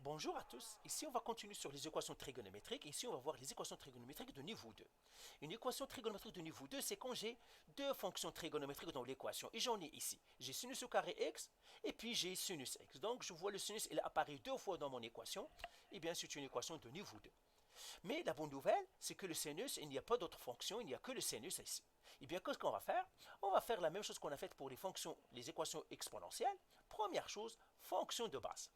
Bonjour à tous, ici on va continuer sur les équations trigonométriques. Ici on va voir les équations trigonométriques de niveau 2. Une équation trigonométrique de niveau 2, c'est quand j'ai deux fonctions trigonométriques dans l'équation. Et j'en ai ici. J'ai sinus au carré x et puis j'ai sinus x. Donc je vois le sinus, il apparaît deux fois dans mon équation. Et bien c'est une équation de niveau 2. Mais la bonne nouvelle, c'est que le sinus, il n'y a pas d'autre fonction, il n'y a que le sinus ici. Et bien qu'est-ce qu'on va faire? On va faire la même chose qu'on a fait pour les fonctions, les équations exponentielles. Première chose, fonction de base.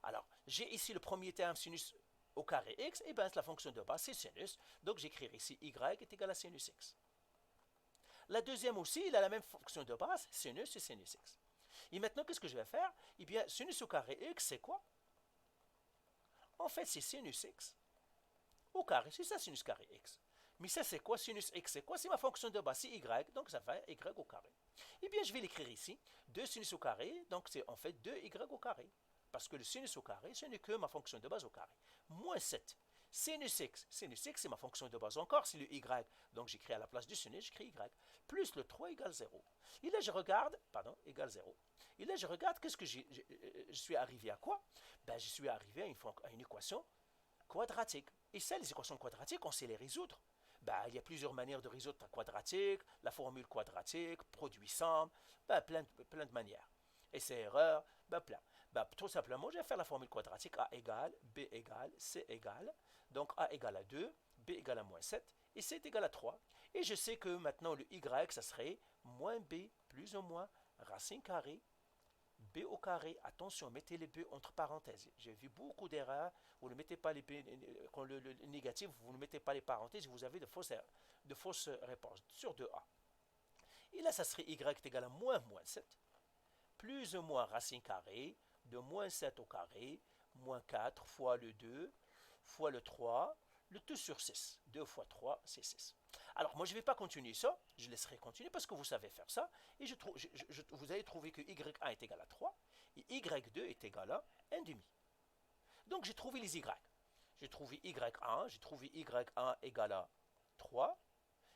Alors, j'ai ici le premier terme sinus au carré x, et bien la fonction de base c'est sinus, donc j'écrirai ici y est égal à sinus x. La deuxième aussi, il a la même fonction de base, sinus et sinus x. Et maintenant, qu'est-ce que je vais faire? Eh bien, sinus au carré x, c'est quoi? En fait, c'est sinus x au carré, c'est ça sinus carré x. Mais ça, c'est quoi? Sinus x, c'est quoi? C'est ma fonction de base, c'est y, donc ça fait y au carré. Eh bien, je vais l'écrire ici, 2 sinus au carré, donc c'est en fait 2y au carré. Parce que le sinus au carré, ce n'est que ma fonction de base au carré. Moins 7. Sinus x, c'est ma fonction de base encore, c'est le y. Donc j'écris à la place du sinus, j'écris y. Plus le 3 égale 0. Et là je regarde, pardon, égale 0. Et là je regarde, qu'est-ce que je suis arrivé à quoi? Ben, je suis arrivé à une équation quadratique. Et ça, les équations quadratiques, on sait les résoudre. Ben, il y a plusieurs manières de résoudre la quadratique, la formule quadratique, produit somme, ben, plein de manières. Et c'est erreur, ben plein. Ben, tout simplement, je vais faire la formule quadratique A égale, B égale, C égale. Donc A égale à 2, B égale à moins 7, et C est égal à 3. Et je sais que maintenant le Y, ça serait moins B plus ou moins racine carrée B au carré, attention, mettez les B entre parenthèses. J'ai vu beaucoup d'erreurs. Vous ne mettez pas les B, quand le négatif, vous ne mettez pas les parenthèses, vous avez de fausses réponses sur 2A. Et là, ça serait Y est égal à moins 7, plus ou moins racine carrée de moins 7 au carré, moins 4 fois le 2, fois le 3, le tout sur 6. 2 fois 3, c'est 6. Alors, moi, je ne vais pas continuer ça. Je laisserai continuer parce que vous savez faire ça. Et vous allez trouver que y1 est égal à 3 et y2 est égal à 1 demi. Donc, j'ai trouvé les y. J'ai trouvé y1, j'ai trouvé y1 égal à 3.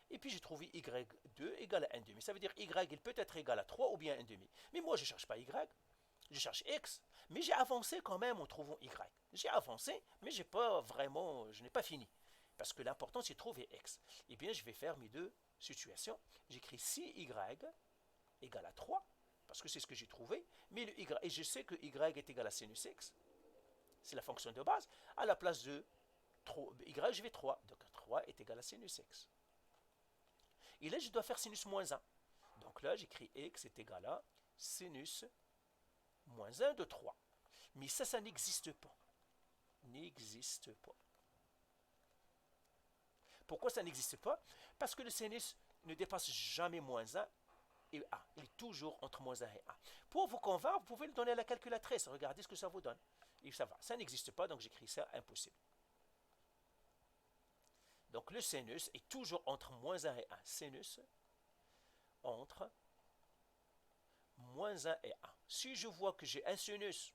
Et puis j'ai trouvé y2 égal à 1 demi. Ça veut dire y il peut être égal à 3 ou bien 1 demi. Mais moi je ne cherche pas y, je cherche x. Mais j'ai avancé quand même en trouvant y. J'ai avancé, mais je n'ai pas fini. Parce que l'important c'est de trouver x. Eh bien je vais faire mes deux situations. J'écris 6y égale à 3, parce que c'est ce que j'ai trouvé. Mais le y, et je sais que y est égal à sinus x. C'est la fonction de base. À la place de y, je vais 3. Donc 3 est égal à sinus x. Et là, je dois faire sinus moins 1. Donc là, j'écris x est égal à sinus moins 1 de 3. Mais ça n'existe pas. N'existe pas. Pourquoi ça n'existe pas? Parce que le sinus ne dépasse jamais moins 1 et 1. Il est toujours entre moins 1 et 1. Pour vous convaincre, vous pouvez le donner à la calculatrice. Regardez ce que ça vous donne. Et ça va. Ça n'existe pas, donc j'écris ça impossible. Donc le sinus est toujours entre moins 1 et 1. Sinus entre moins 1 et 1. Si je vois que j'ai un sinus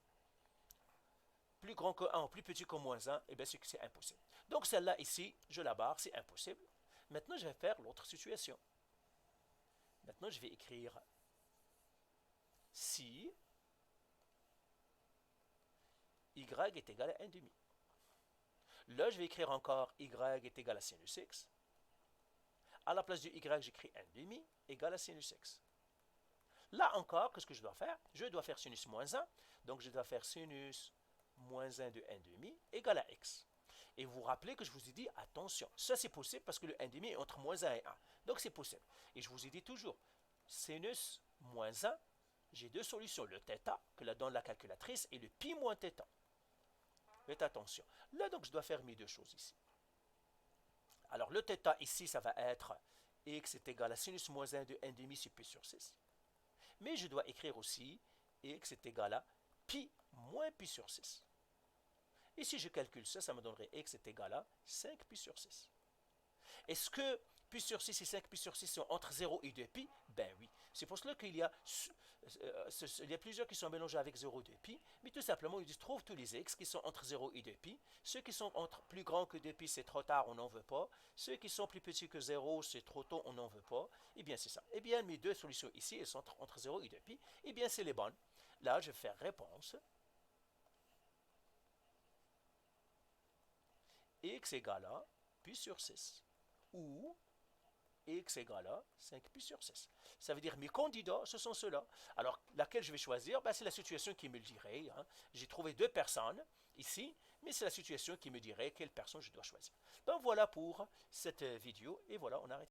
plus grand que 1 ou plus petit que moins 1, eh bien c'est que c'est impossible. Donc celle-là ici, je la barre, c'est impossible. Maintenant, je vais faire l'autre situation. Maintenant, je vais écrire si y est égal à 1 demi. Là, je vais écrire encore y est égal à sinus x. À la place du y, j'écris 1 demi égal à sinus x. Là encore, qu'est-ce que je dois faire? Je dois faire sinus moins 1. Donc, je dois faire sinus moins 1 de 1 demi égale à x. Et vous vous rappelez que je vous ai dit, attention, ça c'est possible parce que le 1 demi est entre moins 1 et 1. Donc, c'est possible. Et je vous ai dit toujours, sinus moins 1, j'ai deux solutions. Le θ, que la donne la calculatrice, et le pi moins θ. Faites attention. Là, donc, je dois faire mes deux choses ici. Alors, le θ ici, ça va être x est égal à sinus moins 1 de 1 demi sur pi sur 6. Mais je dois écrire aussi x est égal à pi moins pi sur 6. Et si je calcule ça, ça me donnerait x est égal à 5 pi sur 6. Est-ce que pi sur 6 et 5 pi sur 6 sont entre 0 et 2 pi? Ben oui. C'est pour cela qu'il y a plusieurs qui sont mélangés avec 0 et 2 pi, mais tout simplement, ils trouvent tous les x qui sont entre 0 et 2 pi. Ceux qui sont entre plus grands que 2 pi, c'est trop tard, on n'en veut pas. Ceux qui sont plus petits que 0, c'est trop tôt, on n'en veut pas. Eh bien, c'est ça. Eh bien, mes deux solutions ici, elles sont entre 0 et 2 pi. Eh bien, c'est les bonnes. Là, je vais faire réponse. x égale à pi sur 6. Ou x égale à 5 pi sur 6. Ça veut dire mes candidats, ce sont ceux-là. Alors, laquelle je vais choisir? Ben, c'est la situation qui me le dirait. Hein. J'ai trouvé deux personnes ici, mais c'est la situation qui me dirait quelle personne je dois choisir. Donc voilà pour cette vidéo, et voilà, on arrête.